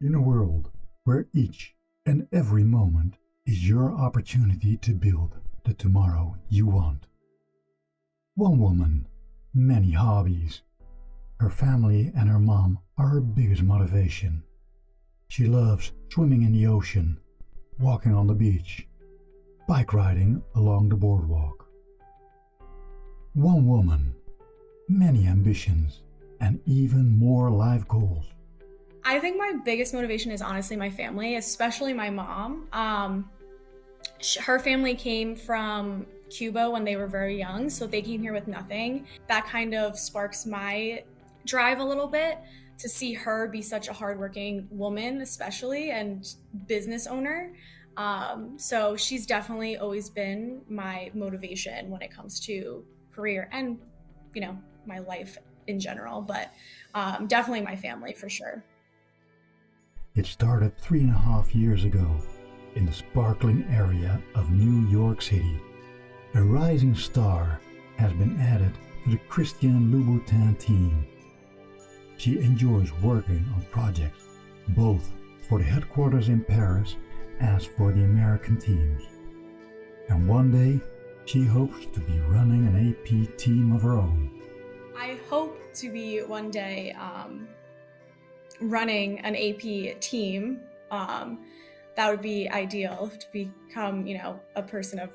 In a world where each and every moment is your opportunity to build the tomorrow you want. One woman, many hobbies. Her family and her mom are her biggest motivation. She loves swimming in the ocean, walking on the beach, bike riding along the boardwalk. One woman, many ambitions, and even more life goals. I think my biggest motivation is honestly my family, especially my mom. Her family came from Cuba when they were very young, so they came here with nothing. That kind of sparks my drive a little bit to see her be such a hardworking woman, especially, and business owner. So she's definitely always been my motivation when it comes to career and, my life in general, but definitely my family for sure. It started 3.5 years ago in the sparkling area of New York City. A rising star has been added to the Christian Louboutin team. She enjoys working on projects both for the headquarters in Paris as for the American teams. And one day she hopes to be running an AP team of her own. I hope to be one day running an AP team. That would be ideal to become, a person of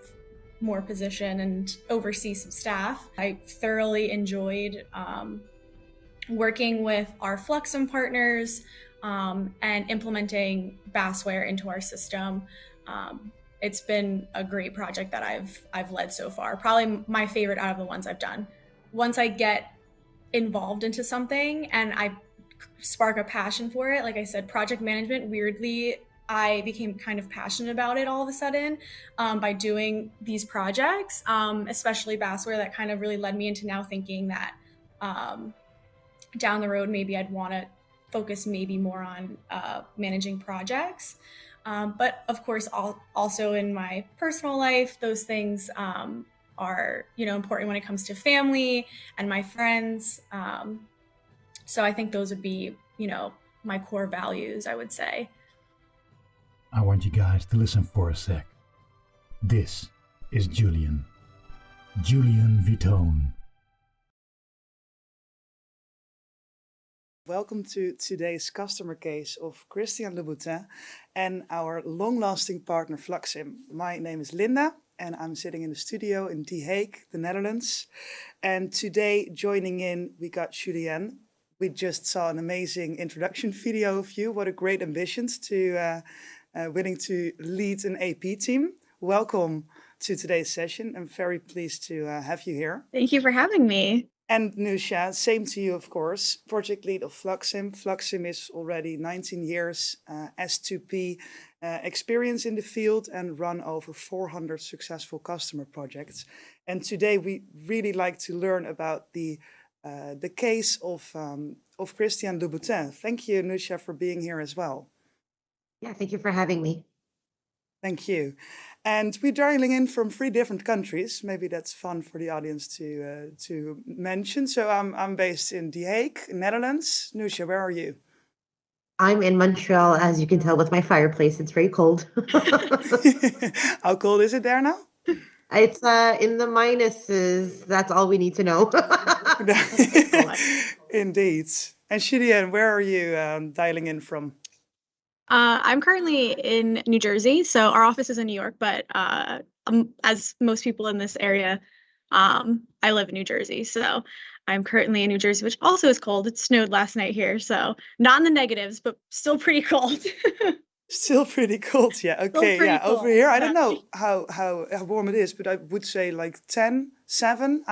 more position and oversee some staff. I thoroughly enjoyed working with our Fluxym partners and implementing Basware into our system. It's been a great project that I've led so far. Probably my favorite out of the ones I've done. Once I get involved into something and I spark a passion for it, like I said, project management, weirdly, I became kind of passionate about it all of a sudden by doing these projects, especially Basware. That kind of really led me into now thinking that down the road, maybe I'd want to focus maybe more on managing projects. But of course, also in my personal life, those things are, important when it comes to family and my friends. So I think those would be, my core values, I would say. I want you guys to listen for a sec. This is Julianne Vitone. Welcome to today's customer case of Christian Louboutin and our long-lasting partner Fluxym. My name is Linda and I'm sitting in the studio in The Hague, the Netherlands. And today joining in, we got Julianne. We just saw an amazing introduction video of you. What a great ambitions to willing to lead an AP team. Welcome to today's session. I'm very pleased to have you here. Thank you for having me. And Newsha, same to you, of course, project lead of Fluxym. Fluxym is already 19 years S2P experience in the field and run over 400 successful customer projects. And today we really like to learn about the case of Christian Louboutin. Thank you, Newsha, for being here as well. Yeah, thank you for having me. Thank you. And we're dialing in from 3 different countries. Maybe that's fun for the audience to mention. So I'm based in The Hague, Netherlands. Newsha, where are you? I'm in Montreal, as you can tell with my fireplace. It's very cold. How cold is it there now? It's in the minuses. That's all we need to know. Indeed. And Julianne, where are you dialing in from? I'm currently in New Jersey, so our office is in New York, but as most people in this area, I live in New Jersey. So I'm currently in New Jersey, which also is cold. It snowed last night here, so not in the negatives, but still pretty cold. Still pretty cold, yeah. Okay, yeah. Cold. Over here, I don't know how warm it is, but I would say like 10, 7.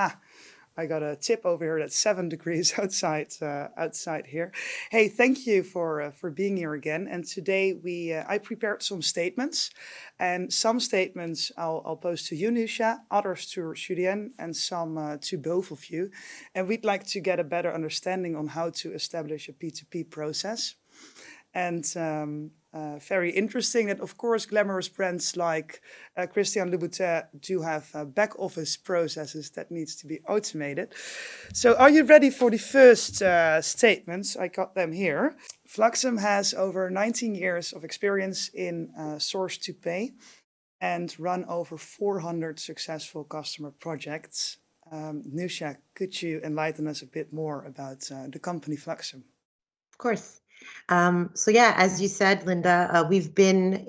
I got a tip over here that's 7 degrees outside here. Hey, thank you for being here again. And today I prepared some statements, and some statements I'll post to you, Newsha, others to Julianne, and some to both of you. And we'd like to get a better understanding on how to establish a P2P process. And very interesting that, of course, glamorous brands like Christian Louboutin do have back office processes that needs to be automated. So are you ready for the first statements? I got them here. Fluxym has over 19 years of experience in source to pay and run over 400 successful customer projects. Newsha, could you enlighten us a bit more about the company Fluxym? Of course. So yeah, as you said, Linda, we've been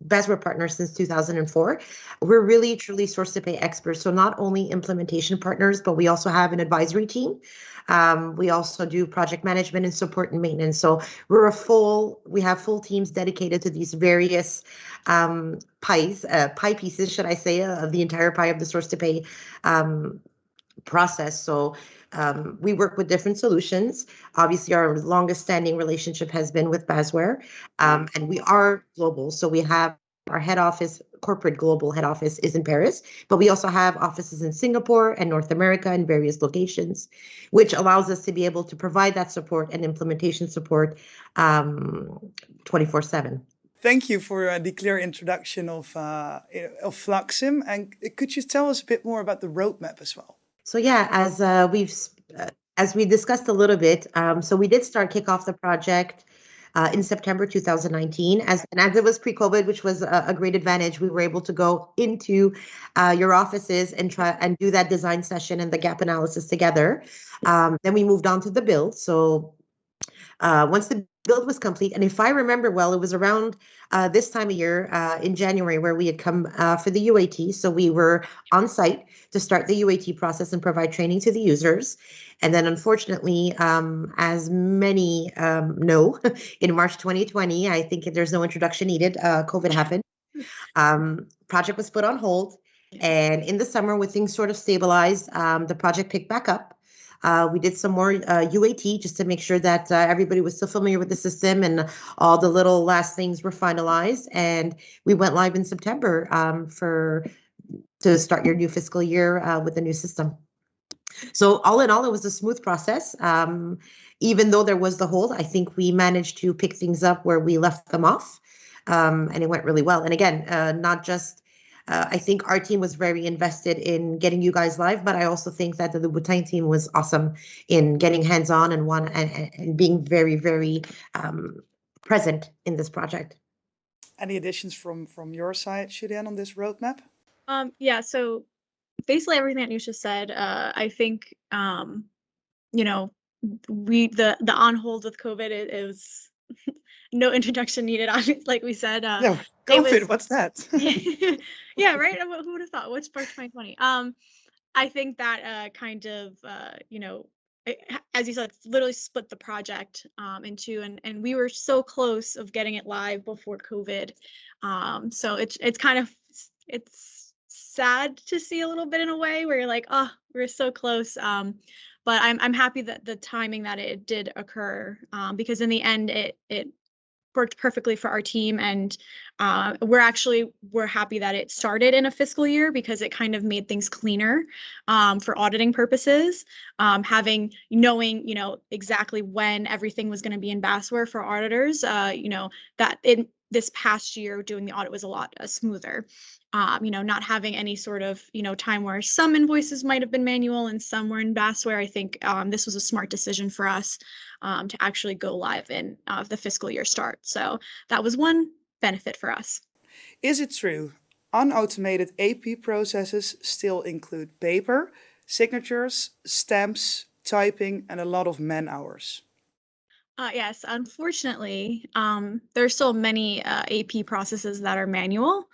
Basware partners since 2004. We're really truly source to pay experts. So not only implementation partners, but we also have an advisory team. We also do project management and support and maintenance. So we have full teams dedicated to these various pie pieces, should I say, of the entire pie of the source to pay process. So we work with different solutions. Obviously, our longest standing relationship has been with Basware, and we are global. So we have our head office, corporate global head office is in Paris, but we also have offices in Singapore and North America in various locations, which allows us to be able to provide that support and implementation support 24/7. Thank you for the clear introduction of Fluxym. And could you tell us a bit more about the roadmap as well? So yeah, as we discussed a little bit, so we did kick off the project in September 2019, as it was pre-COVID, which was a great advantage. We were able to go into your offices and try and do that design session and the gap analysis together. Then we moved on to the build. So once the build was complete, and if I remember well, it was around this time of year in January where we had come for the UAT. So we were on site to start the UAT process and provide training to the users. And then unfortunately, as many know, in March 2020, I think there's no introduction needed, COVID happened. Project was put on hold. And in the summer, when things sort of stabilized, the project picked back up. We did some more UAT just to make sure that everybody was still familiar with the system and all the little last things were finalized. And we went live in September to start your new fiscal year with the new system. So all in all, it was a smooth process. Even though there was the hold, I think we managed to pick things up where we left them off. And it went really well. And again, not just I think our team was very invested in getting you guys live, but I also think that the Louboutin team was awesome in getting hands-on and being very, very present in this project. Any additions from your side, Julianne, on this roadmap? Yeah, so basically everything that Newsha said, I think, you know, the on hold with COVID, it was no introduction needed. Like we said, No, COVID, what's that? yeah, right. Who would have thought? What's Spark 2020? I think that kind of, as you said, literally split the project into, and we were so close of getting it live before COVID. So it's kind of it's sad to see a little bit in a way where you're like, oh, we're so close. But I'm happy that the timing that it did occur, because in the end it worked perfectly for our team, and we're happy that it started in a fiscal year because it kind of made things cleaner for auditing purposes. Knowing exactly when everything was going to be in Basware for auditors, that in this past year doing the audit was a lot smoother. Not having any sort of time where some invoices might have been manual and some were in Basware. I think this was a smart decision for us to actually go live in the fiscal year start. So that was one benefit for us. Is it true unautomated AP processes still include paper, signatures, stamps, typing, and a lot of man hours? Yes, unfortunately, there's still many AP processes that are manual.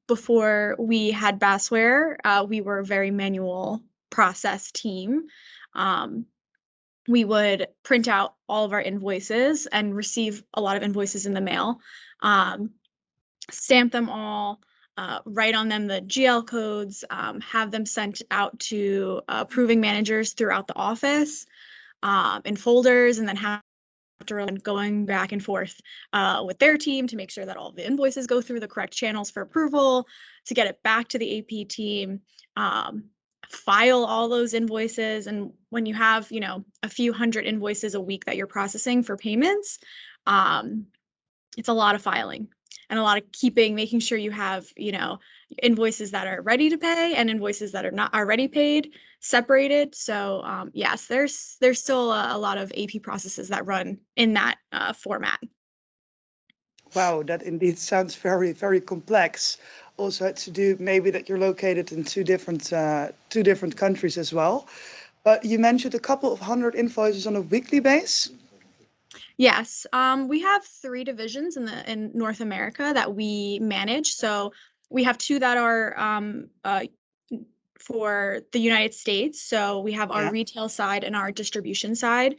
Before we had Basware, we were a very manual process team. We would print out all of our invoices and receive a lot of invoices in the mail, stamp them all, write on them the GL codes, have them sent out to approving managers throughout the office in folders, and then have to run going back and forth with their team to make sure that all the invoices go through the correct channels for approval, to get it back to the AP team, file all those invoices. And when you have, a few hundred invoices a week that you're processing for payments, it's a lot of filing and a lot of making sure you have, invoices that are ready to pay and invoices that are not already paid separated. So yes, there's still a lot of AP processes that run in that format. Wow, that indeed sounds very, very complex. Also had to do maybe that you're located in two different countries as well. But you mentioned a couple of hundred invoices on a weekly base. Yes, we have 3 divisions in North America that we manage. So we have 2 that are for the United States. So we have our Yeah. retail side and our distribution side.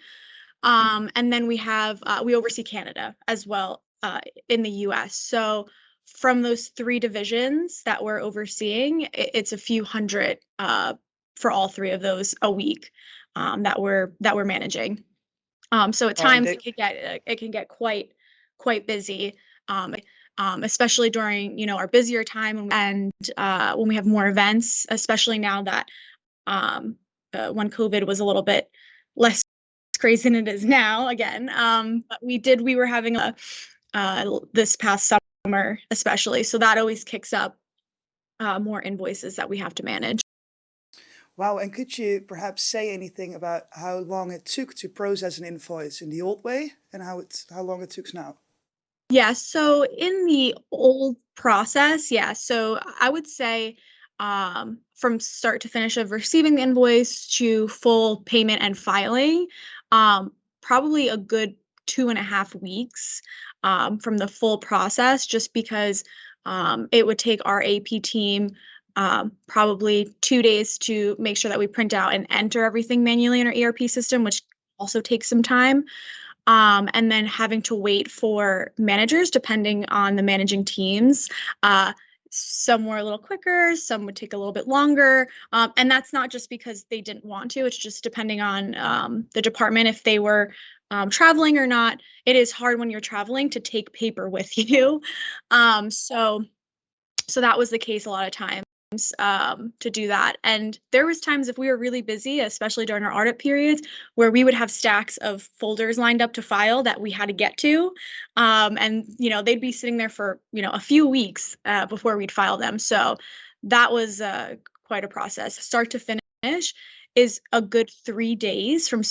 And then we oversee Canada as well in the US. So from those 3 divisions that we're overseeing, it's a few hundred for all 3 of those a week that we're managing. So at Wow, and times it can get quite busy, especially during our busier time and when we have more events, especially now that when COVID was a little bit less crazy than it is now again. But we were having this past summer especially, so that always kicks up more invoices that we have to manage. Wow, and could you perhaps say anything about how long it took to process an invoice in the old way and how long it took now? Yeah, so in the old process, yeah, so I would say from start to finish of receiving the invoice to full payment and filing, probably a good 2.5 weeks from the full process, just because it would take our AP team probably 2 days to make sure that we print out and enter everything manually in our ERP system, which also takes some time. And then having to wait for managers depending on the managing teams. Some were a little quicker, some would take a little bit longer. And that's not just because they didn't want to, it's just depending on the department, if they were traveling or not. It is hard when you're traveling to take paper with you. So that was the case a lot of times to do that. And there was times if we were really busy, especially during our audit periods, where we would have stacks of folders lined up to file that we had to get to. And, they'd be sitting there for, a few weeks before we'd file them. So that was quite a process. Start to finish is a good 3 days from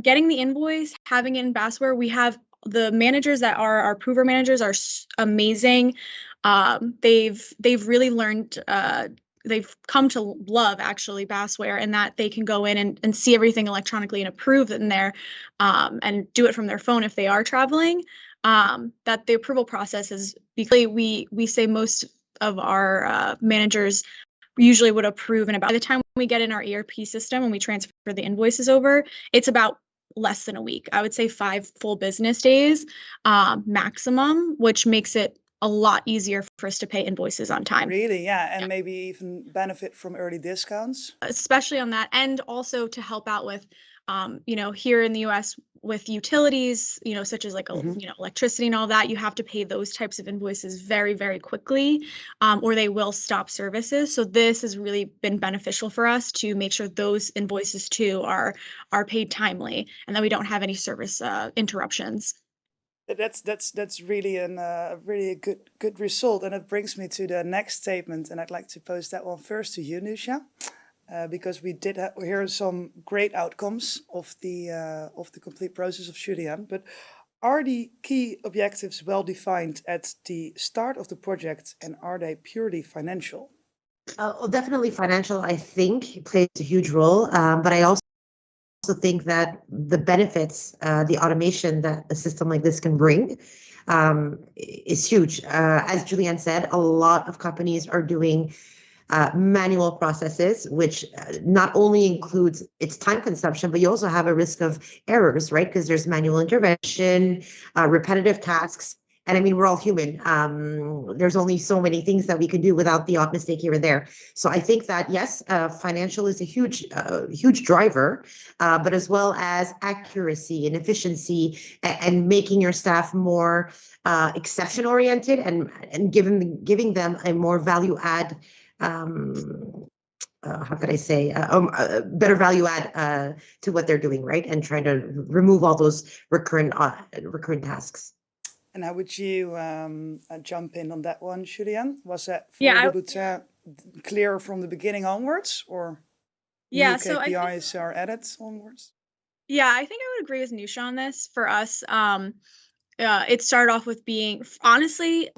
getting the invoice, having it in Basware. We have the managers that are our prover managers are amazing. They've really learned, they've come to love actually Basware, and that they can go in and see everything electronically and approve in there, and do it from their phone if they are traveling. That the approval process is, because we say most of our managers usually would approve, and by the time we get in our ERP system and we transfer the invoices over, it's about less than a week. I would say 5 full business days maximum, which makes it a lot easier for us to pay invoices on time. Really, yeah, and maybe even benefit from early discounts. Especially on that, and also to help out with, here in the US with utilities, such as like electricity and all that, you have to pay those types of invoices very, very quickly, or they will stop services. So this has really been beneficial for us to make sure those invoices too are paid timely, and that we don't have any service interruptions. That's really a good result, and it brings me to the next statement, and I'd like to pose that one first to you, Newsha, because we did hear some great outcomes of the complete process of Julianne. But are the key objectives well defined at the start of the project, and are they purely financial? Well, definitely financial, I think, plays a huge role. But I also think that the benefits, the automation that a system like this can bring, is huge. As Julianne said, a lot of companies are doing manual processes, which not only includes its time consumption, but you also have a risk of errors, right? Because there's manual intervention, repetitive tasks. And I mean, we're all human. There's only so many things that we can do without the odd mistake here and there. So I think that, yes, financial is a huge driver, but as well as accuracy and efficiency, and making your staff more exception oriented, and giving them a more value add, how could I say, better value add to what they're doing, right? And trying to remove all those recurrent tasks. And how would you jump in on that one, Julianne? Was that for Yeah, Louboutin clear from the beginning onwards, or new yeah. So I think, KPIs are added onwards? yeah, I think I would agree with Newsha on this. For us, it started off with being honestly,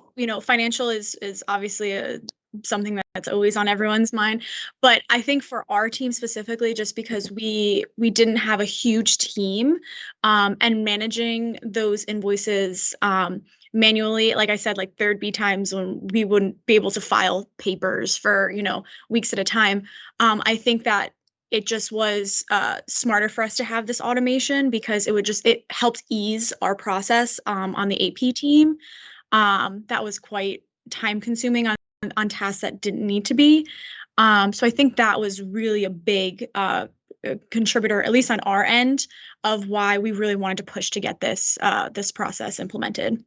financial is obviously something that's always on everyone's mind. But I think for our team specifically, just because we didn't have a huge team, and managing those invoices manually, like I said, like there'd be times when we wouldn't be able to file papers for weeks at a time. I think that it just was smarter for us to have this automation because it helps ease our process on the AP team. That was quite time consuming on tasks that didn't need to be. So I think that was really a big contributor, at least on our end, of why we really wanted to push to get this process implemented.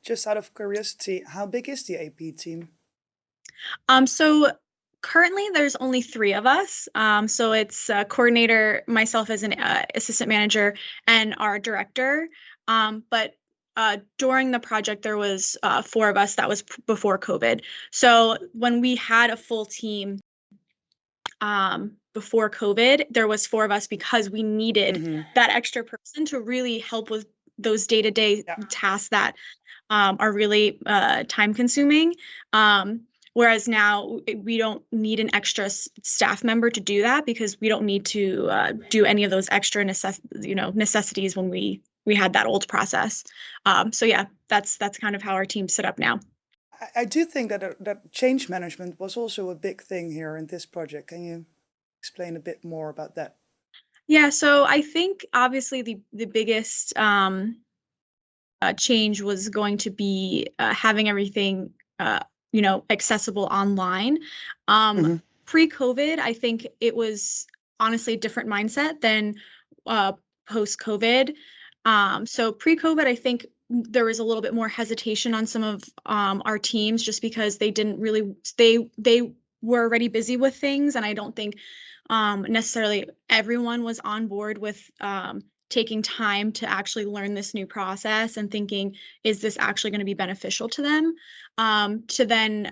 Just out of curiosity, how big is the AP team? So currently there's only 3 of us. So it's a coordinator, myself as an assistant manager, and our director. But during the project, there was 4 of us. That was before COVID. So when we had a full team before COVID, there was 4 of us because we needed that extra person to really help with those day-to-day tasks that are really time consuming. Whereas now we don't need an extra staff member to do that because we don't need to do any of those extra necessities when we had that old process. So yeah, that's kind of how our team's set up now. I do think that change management was also a big thing here in this project. Can you explain a bit more about that? Yeah, so I think obviously the biggest change was going to be having everything accessible online. Pre-COVID, I think it was honestly a different mindset than post-COVID. So pre-COVID, I think there was a little bit more hesitation on some of our teams just because they didn't really they were already busy with things, and I don't think necessarily everyone was on board with taking time to actually learn this new process and thinking, is this actually going to be beneficial to them? To then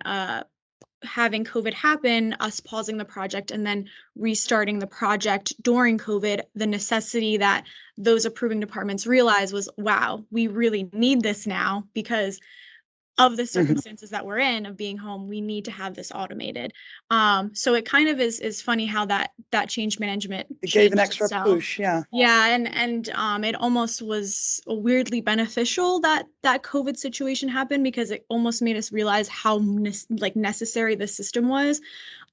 having COVID happen, us pausing the project and then restarting the project during COVID, the necessity that those approving departments realized was, wow, we really need this now because of the circumstances that we're in of being home, we need to have this automated. So it kind of is funny how that change management It gave an changed extra itself. push, yeah. Yeah, and it almost was weirdly beneficial that COVID situation happened because it almost made us realize how necessary the system was,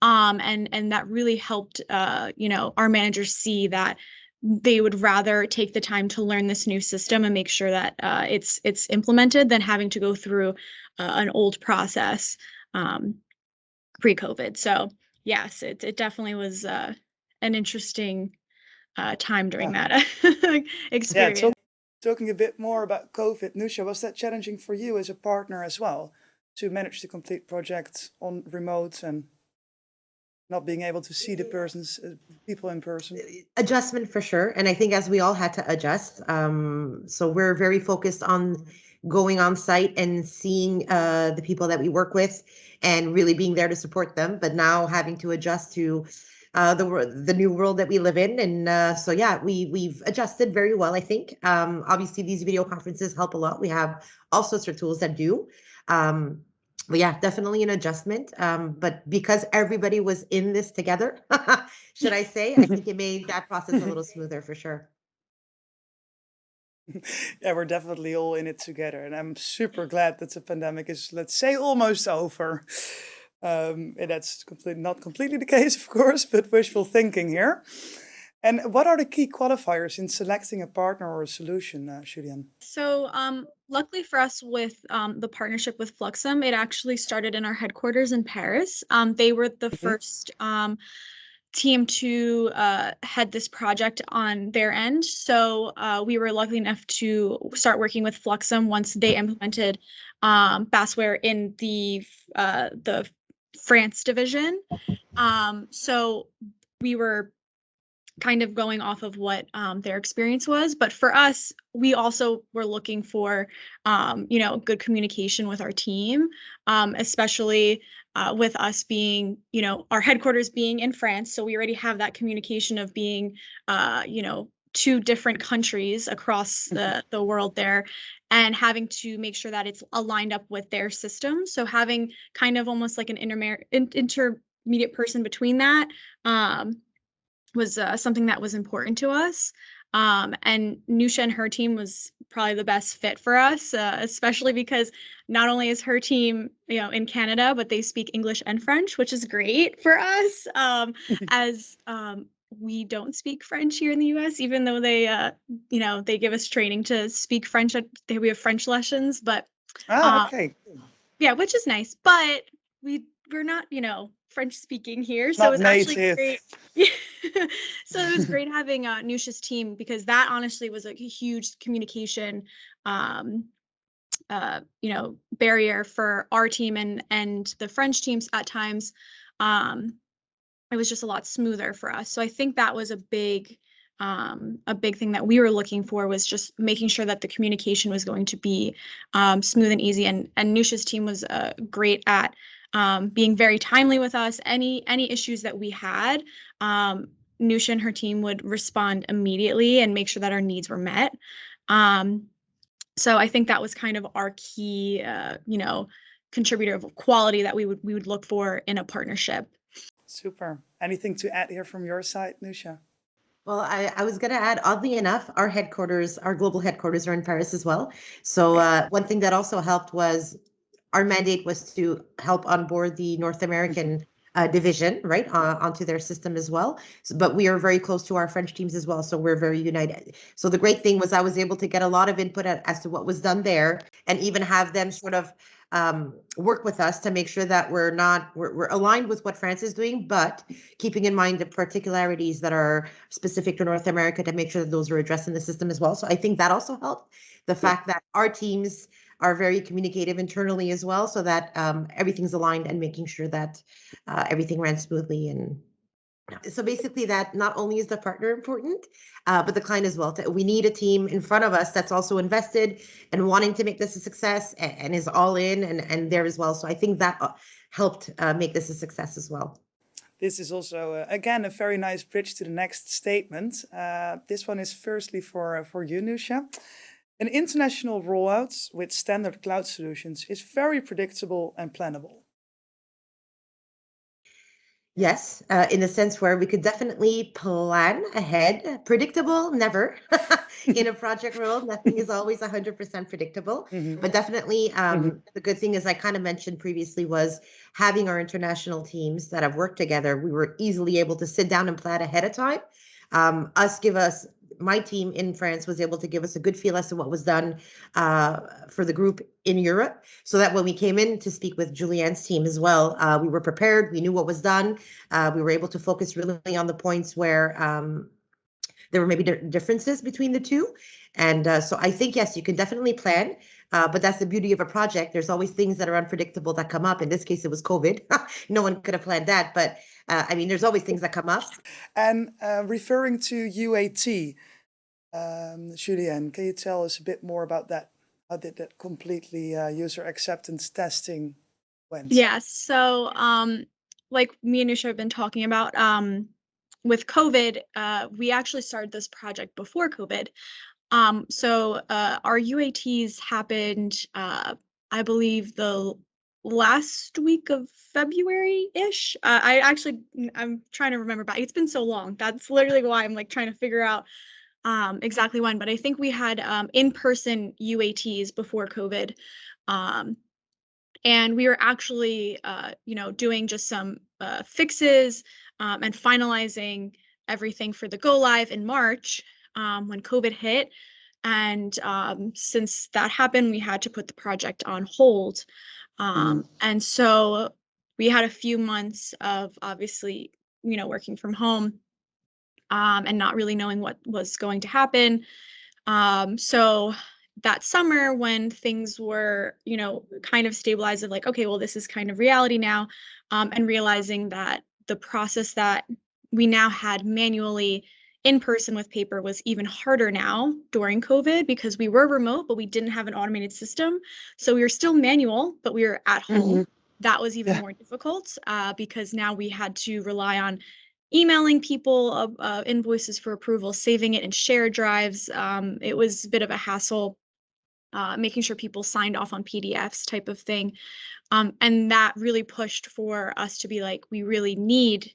and that really helped our managers see that they would rather take the time to learn this new system and make sure that it's implemented than having to go through an old process pre-COVID. So yes, it definitely was an interesting time during that experience. Yeah, talking a bit more about COVID, Newsha, was that challenging for you as a partner as well to manage the complete project on remote and not being able to see the people in person? Adjustment for sure. And I think as we all had to adjust, so we're very focused on going on site and seeing the people that we work with and really being there to support them. But now having to adjust to the new world that we live in. And so, yeah, we've adjusted very well, I think. Obviously, these video conferences help a lot. We have all sorts of tools that do. But yeah, definitely an adjustment. But because everybody was in this together, should I say, I think it made that process a little smoother for sure. Yeah, we're definitely all in it together. And I'm super glad that the pandemic is, let's say, almost over. And that's not completely the case, of course, but wishful thinking here. And what are the key qualifiers in selecting a partner or a solution, Julianne? So luckily for us with the partnership with Fluxym, it actually started in our headquarters in Paris. They were the first team to head this project on their end. So we were lucky enough to start working with Fluxym once they implemented Basware in the France division. So we were kind of going off of what their experience was. But for us, we also were looking for, good communication with our team, especially with us being, our headquarters being in France. So we already have that communication of being, two different countries across the world there, and having to make sure that it's aligned up with their system. So having kind of almost like an intermediate person between that, was something that was important to us. And Newsha and her team was probably the best fit for us, especially because not only is her team, in Canada, but they speak English and French, which is great for us, as we don't speak French here in the U.S., even though they give us training to speak French. We have French lessons, but Okay. yeah, which is nice. But we're not, French speaking here, so Not it's actually native. great. So it was great having Newsha's team, because that honestly was like a huge communication, barrier for our team and the French teams at times. It was just a lot smoother for us. So I think that was a big thing that we were looking for, was just making sure that the communication was going to be smooth and easy. And Nusha's team was great at being very timely with us. Any issues that we had, Nusha and her team would respond immediately and make sure that our needs were met. So I think that was kind of our key, contributor of quality that we would look for in a partnership. Super. Anything to add here from your side, Newsha? Well, I was going to add, oddly enough, our global headquarters are in Paris as well. So one thing that also helped was our mandate was to help onboard the North American division, right, onto their system as well. But we are very close to our French teams as well, so we're very united. So the great thing was I was able to get a lot of input as to what was done there, and even have them sort of work with us to make sure that we're aligned with what France is doing, but keeping in mind the particularities that are specific to North America, to make sure that those are addressed in the system as well. So I think that also helped. The fact that our teams are very communicative internally as well, so that everything's aligned and making sure that everything ran smoothly. And so basically, that not only is the partner important, but the client as well. We need a team in front of us that's also invested and wanting to make this a success, and is all in and there as well. So I think that helped make this a success as well. This is also, again, a very nice bridge to the next statement. This one is firstly for you, Newsha. An international rollout with standard cloud solutions is very predictable and plannable. Yes, in the sense where we could definitely plan ahead. Predictable, never. In a project world, nothing is always 100% predictable. But definitely, the good thing, as I kind of mentioned previously, was having our international teams that have worked together. We were easily able to sit down and plan ahead of time. My team in France was able to give us a good feel as to what was done for the group in Europe, so that when we came in to speak with Julianne's team as well, we were prepared, we knew what was done. We were able to focus really on the points where there were maybe differences between the two. And so I think, yes, you can definitely plan, but that's the beauty of a project. There's always things that are unpredictable that come up. In this case, it was COVID. No one could have planned that, but there's always things that come up. And referring to UAT, Julianne, can you tell us a bit more about that? How did that completely user acceptance testing went? Yeah, so like me and Nusha have been talking about, with COVID, we actually started this project before COVID. So our UATs happened, I believe, the last week of February-ish. I'm trying to remember back. It's been so long. That's literally why I'm like trying to figure out exactly when. But I think we had in-person UATs before COVID. And we were actually, doing just some fixes and finalizing everything for the go live in March, when COVID hit. And since that happened, we had to put the project on hold. And so we had a few months of obviously, working from home, and not really knowing what was going to happen. So that summer, when things were, kind of stabilized, of like, okay, well, this is kind of reality now, and realizing that the process that we now had manually in person with paper was even harder now during COVID because we were remote, but we didn't have an automated system. So we were still manual, but we were at home. That was even more difficult because now we had to rely on emailing people invoices for approval, saving it in shared drives. It was a bit of a hassle, making sure people signed off on PDFs type of thing. And that really pushed for us to be like, we really need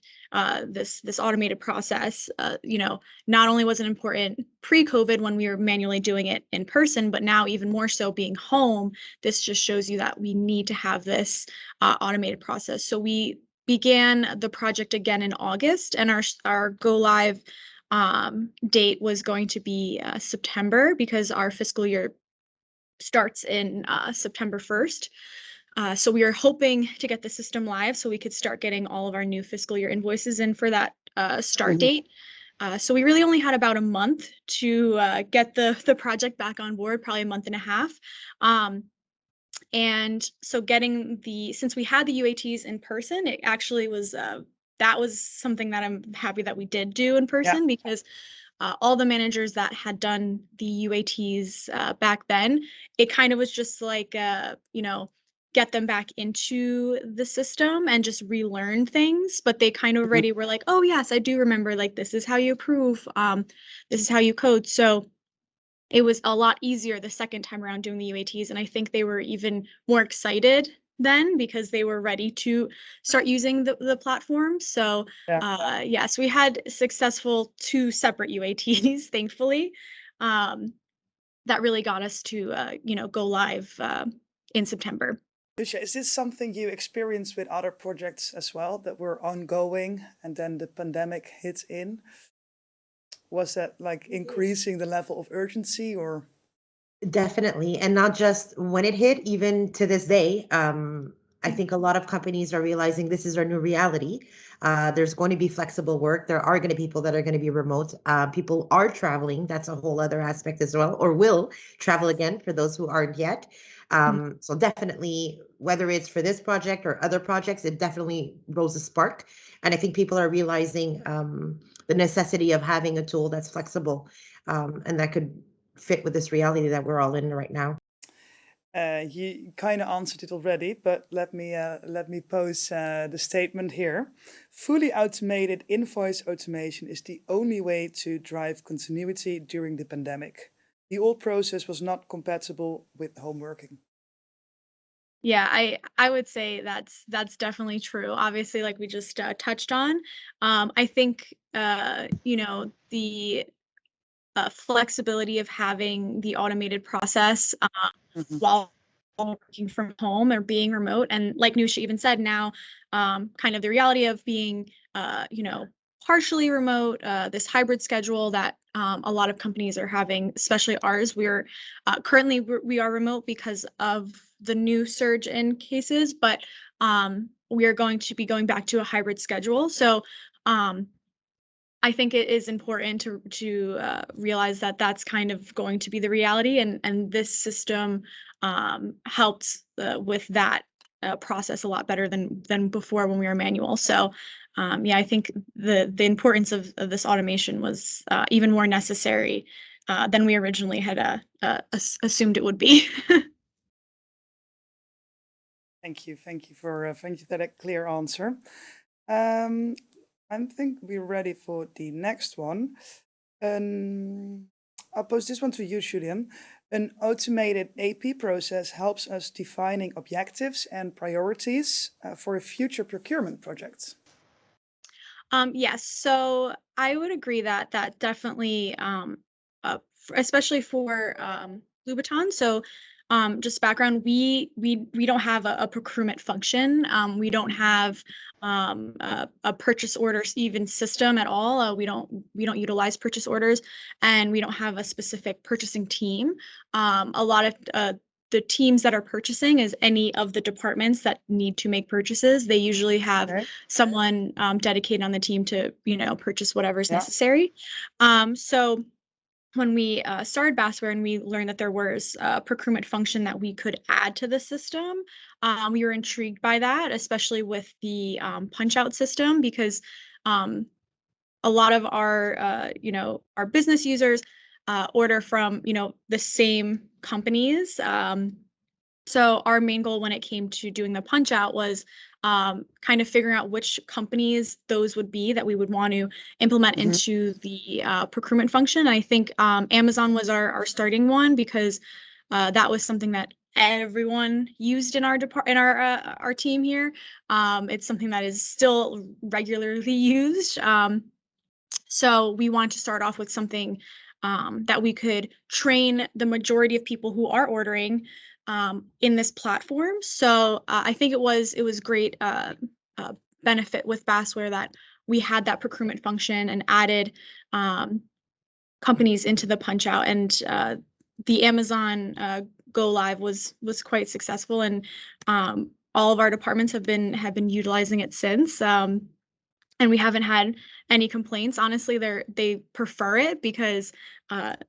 this automated process. Not only was it important pre-COVID when we were manually doing it in person, but now even more so being home, this just shows you that we need to have this automated process. So we began the project again in August, and our go live date was going to be September, because our fiscal year starts in September 1st. So we are hoping to get the system live so we could start getting all of our new fiscal year invoices in for that start date. So we really only had about a month to get the project back on board, probably a month and a half. And so since we had the UATs in person, it actually was, that was something that I'm happy that we did do in person, because all the managers that had done the UATs back then, it kind of was just like, get them back into the system and just relearn things. But they kind of already were like, oh yes, I do remember, like, this is how you approve, this is how you code. So it was a lot easier the second time around doing the UATs. And I think they were even more excited then because they were ready to start using the platform. So yes, we had successful 2 separate UATs, thankfully, that really got us to go live in September. Newsha, is this something you experienced with other projects as well that were ongoing and then the pandemic hit in? Was that like increasing the level of urgency, or? Definitely. And not just when it hit, even to this day. I think a lot of companies are realizing this is our new reality. There's going to be flexible work. There are going to be people that are going to be remote. People are traveling. That's a whole other aspect as well, or will travel again for those who aren't yet. So definitely, whether it's for this project or other projects, it definitely rose a spark. And I think people are realizing the necessity of having a tool that's flexible and that could fit with this reality that we're all in right now. You kind of answered it already, but let me pose the statement here. Fully automated invoice automation is the only way to drive continuity during the pandemic. The old process was not compatible with home working. Yeah, I would say that's definitely true. Obviously, like we just touched on, I think the flexibility of having the automated process while working from home or being remote, and like Newsha even said, now kind of the reality of being partially remote, this hybrid schedule that a lot of companies are having, especially ours. We're currently we are remote because of the new surge in cases, but we are going to be going back to a hybrid schedule. So I think it is important to realize that that's kind of going to be the reality, and this system helped with that process a lot better than before when we were manual. So yeah, I think the importance of this automation was even more necessary than we originally had assumed it would be. Thank you for that clear answer. I think we're ready for the next one. I'll pose this one to you, Julianne. An automated AP process helps us defining objectives and priorities for a future procurement project. Yes, so I would agree that that definitely, especially for Louboutin. So, just background, we don't have a procurement function. We don't have a purchase orders even system at all. We don't utilize purchase orders, and we don't have a specific purchasing team. A lot of the teams that are purchasing is any of the departments that need to make purchases. They usually have someone dedicated on the team to purchase whatever's necessary. So when we started Basware and we learned that there was a procurement function that we could add to the system, we were intrigued by that, especially with the punch out system, because a lot of our our business users order from the same companies. So our main goal when it came to doing the punch out was kind of figuring out which companies those would be that we would want to implement into the procurement function. And I think Amazon was our starting one because that was something that everyone used in our our team here. It's something that is still regularly used. So we want to start off with something that we could train the majority of people who are ordering in this platform. So I think it was great benefit with Basware that we had that procurement function and added companies into the punch out, and the Amazon go live was quite successful, and all of our departments have been utilizing it since. And we haven't had any complaints. Honestly, they prefer it because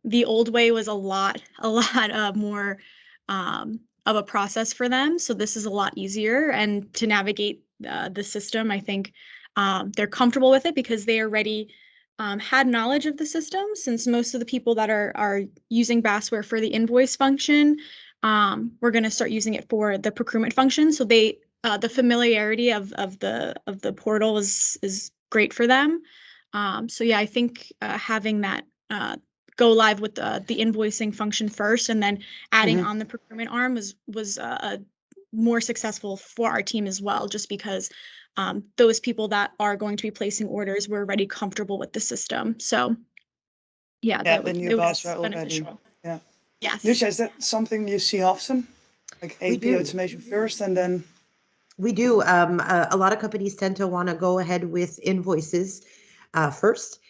the old way was a lot more of a process for them. So this is a lot easier, and to navigate the system, I think they're comfortable with it because they already had knowledge of the system. Since most of the people that are using Basware for the invoice function, we're going to start using it for the procurement function. So they the familiarity of the portal is great for them. So yeah, I think having that go live with the invoicing function first, and then adding on the procurement arm was more successful for our team as well, just because those people that are going to be placing orders were already comfortable with the system. So yeah, the new boss were already. beneficial. Yeah. Yes. Newsha, is that something you see often? Like We AP do. automation first and then. We do. A lot of companies tend to want to go ahead with invoices first.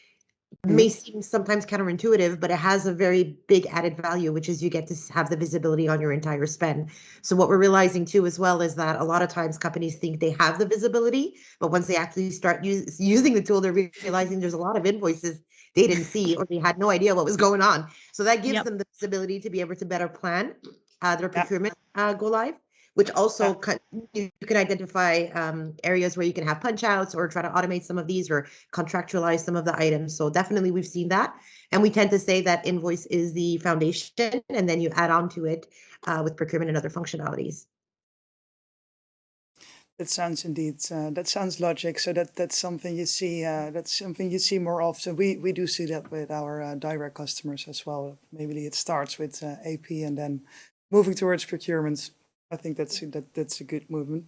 May seem sometimes counterintuitive, but it has a very big added value, which is you get to have the visibility on your entire spend. So what we're realizing too as well is that a lot of times companies think they have the visibility, but once they actually start using the tool, they're realizing there's a lot of invoices they didn't see or they had no idea what was going on. So that gives them the visibility to be able to better plan their procurement go live, which also you can identify areas where you can have punch outs or try to automate some of these or contractualize some of the items. So definitely we've seen that. And we tend to say that invoice is the foundation, and then you add on to it with procurement and other functionalities. That sounds indeed. That sounds logic. So that's something you see. That's something you see more often. We do see that with our direct customers as well. Maybe it starts with AP and then moving towards procurement. I think that's a good movement.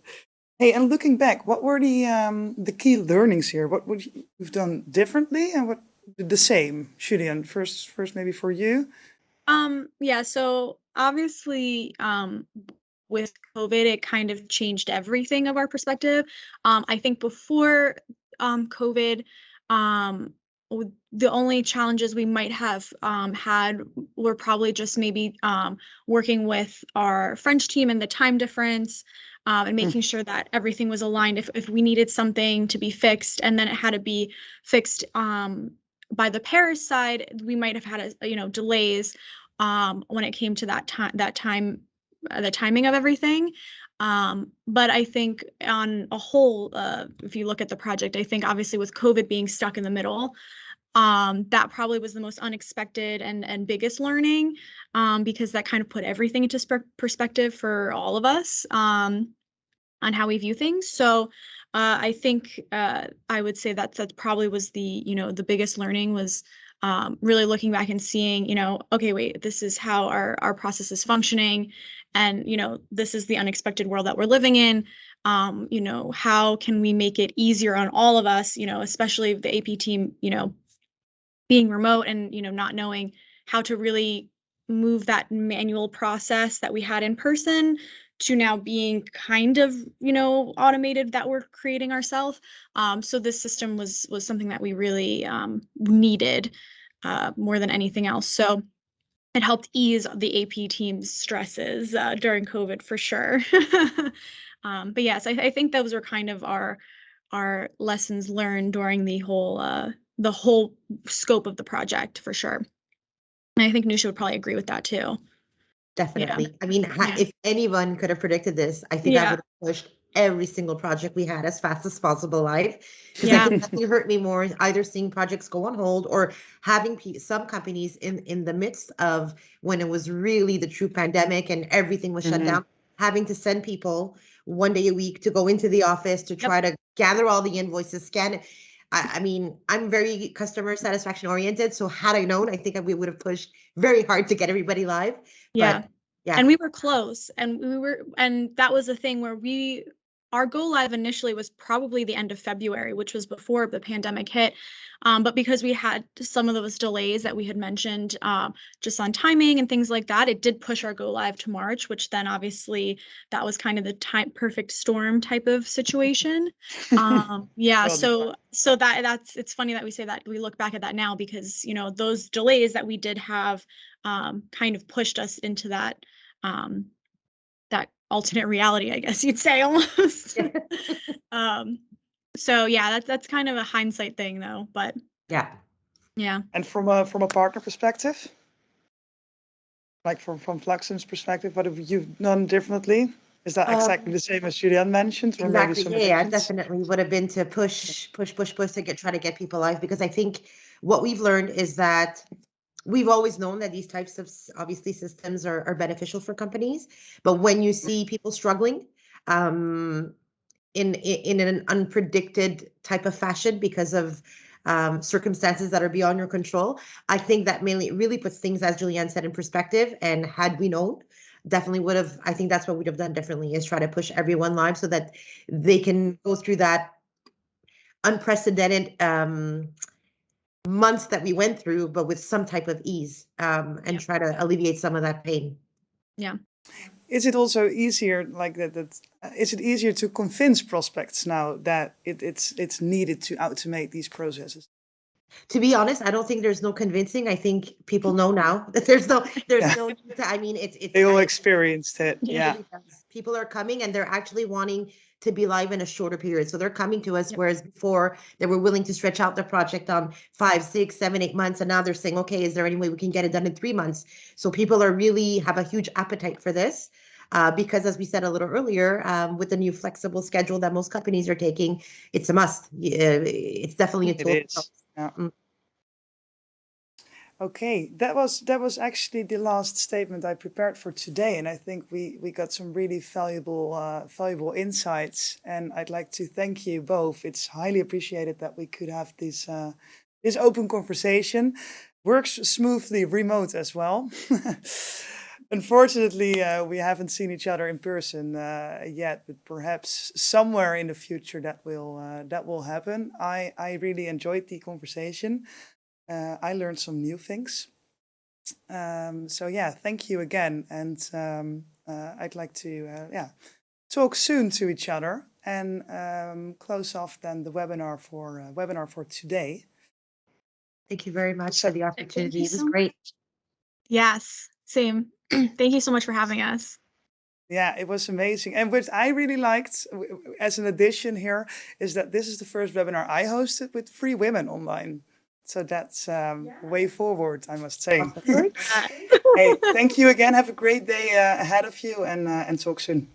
Hey, and looking back, what were the key learnings here? What would you've done differently, and what the same? Julianne, first maybe for you. Yeah, so obviously, with COVID, it kind of changed everything of our perspective. I think before COVID, the only challenges we might have had were probably just maybe working with our French team and the time difference, and making sure that everything was aligned. If we needed something to be fixed, and then it had to be fixed by the Paris side, we might have had delays when it came to that time, the timing of everything. But I think on a whole, if you look at the project, I think obviously with COVID being stuck in the middle, that probably was the most unexpected and biggest learning, because that kind of put everything into perspective for all of us on how we view things. So I think I would say that probably was the biggest learning was really looking back and seeing, okay, wait, this is how our process is functioning. And, this is the unexpected world that we're living in. How can we make it easier on all of us, especially the AP team, being remote and, not knowing how to really move that manual process that we had in person to now being kind of, automated that we're creating ourselves. So this system was something that we really needed more than anything else. So it helped ease the AP team's stresses during COVID for sure. But yes, I think those were kind of our lessons learned during the whole scope of the project for sure. And I think Newsha would probably agree with that too. Definitely. I mean, Yeah. if anyone could have predicted this, I think I Yeah. would have pushed every single project we had as fast as possible live. Because I Yeah. think nothing hurt me more, either seeing projects go on hold or having some companies in the midst of when it was really the true pandemic and everything was shut down, having to send people 1 day a week to go into the office to try to gather all the invoices, scan it. I mean, I'm very customer satisfaction oriented. So had I known, I think we would have pushed very hard to get everybody live. Yeah. But yeah. And we were close, and that was the thing where our go live initially was probably the end of February, which was before the pandemic hit. But because we had some of those delays that we had mentioned, just on timing and things like that, it did push our go live to March, which then obviously that was kind of the perfect storm type of situation. Yeah. Well, So that's, it's funny that we say that, we look back at that now, because, you know, those delays that we did have, kind of pushed us into that alternate reality, I guess you'd say, almost. So yeah, that's kind of a hindsight thing though, but Yeah. And from a partner perspective, like from Fluxym's perspective, what have you done differently? Is that exactly the same as Julianne mentioned, or maybe Exactly. some Yeah, additions? definitely would have been to push to try to get people live, because I think what we've learned is that we've always known that these types of obviously systems are beneficial for companies, but when you see people struggling in an unpredicted type of fashion because of circumstances that are beyond your control, I think that mainly really puts things, as Julianne said, in perspective. And had we known, definitely would have, I think that's what we'd have done differently, is try to push everyone live so that they can go through that unprecedented months that we went through, but with some type of ease, and try to alleviate some of that pain. Yeah. Is it also easier like that? Is it easier to convince prospects now that it's needed to automate these processes? To be honest, I don't think there's no convincing. I think people know now that there's no need to, I mean, it's They all experienced it. Yeah. People are coming and they're actually wanting to be live in a shorter period. So they're coming to us, whereas before they were willing to stretch out the project on 5, 6, 7, 8 months. And now they're saying, okay, is there any way we can get it done in 3 months? So people are really have a huge appetite for this. Because as we said a little earlier, with the new flexible schedule that most companies are taking, it's a must. It's definitely a tool. It is. Yeah. Okay, that was actually the last statement I prepared for today, and I think we got some really valuable insights. And I'd like to thank you both. It's highly appreciated that we could have this open conversation. Works smoothly remote as well. Unfortunately, we haven't seen each other in person yet, but perhaps somewhere in the future that will happen. I really enjoyed the conversation. I learned some new things. So yeah, thank you again. And I'd like to talk soon to each other and close off then the webinar for today. Thank you very much for the opportunity. It was great. Yes, same. Thank you so much for having us. Yeah, it was amazing. And what I really liked as an addition here is that this is the first webinar I hosted with 3 women online. So that's way forward, I must say. Hey, thank you again. Have a great day ahead of you and talk soon.